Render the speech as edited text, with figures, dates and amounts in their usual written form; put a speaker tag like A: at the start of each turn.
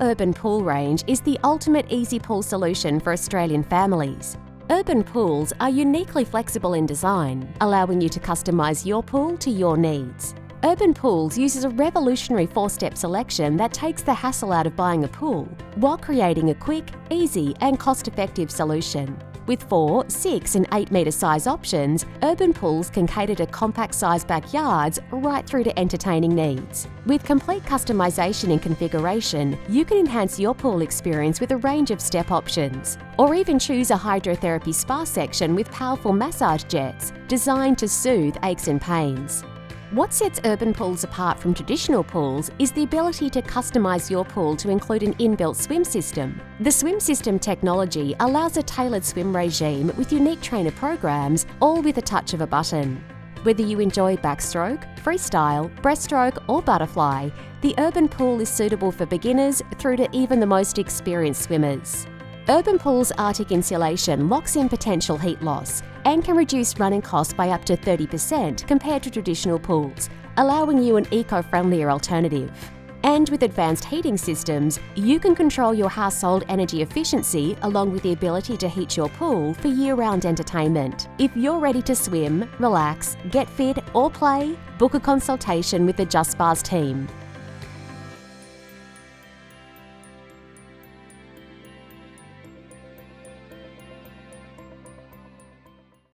A: Urban Pool range is the ultimate easy pool solution for Australian families. Urban pools are uniquely flexible in design, allowing you to customise your pool to your needs. Urban Pools uses a revolutionary 4-step selection that takes the hassle out of buying a pool, while creating a quick, easy and cost-effective solution. With 4, 6 and 8 metre size options, Urban Pools can cater to compact-sized backyards right through to entertaining needs. With complete customisation and configuration, you can enhance your pool experience with a range of step options, or even choose a hydrotherapy spa section with powerful massage jets designed to soothe aches and pains. What sets Urban Pools apart from traditional pools is the ability to customise your pool to include an inbuilt swim system. The swim system technology allows a tailored swim regime with unique trainer programs, all with a touch of a button. Whether you enjoy backstroke, freestyle, breaststroke or butterfly, the Urban Pool is suitable for beginners through to even the most experienced swimmers. Urban Pool's Arctic insulation locks in potential heat loss and can reduce running costs by up to 30% compared to traditional pools, allowing you an eco-friendlier alternative. And with advanced heating systems, you can control your household energy efficiency along with the ability to heat your pool for year-round entertainment. If you're ready to swim, relax, get fit or play, book a consultation with the Just Spas team.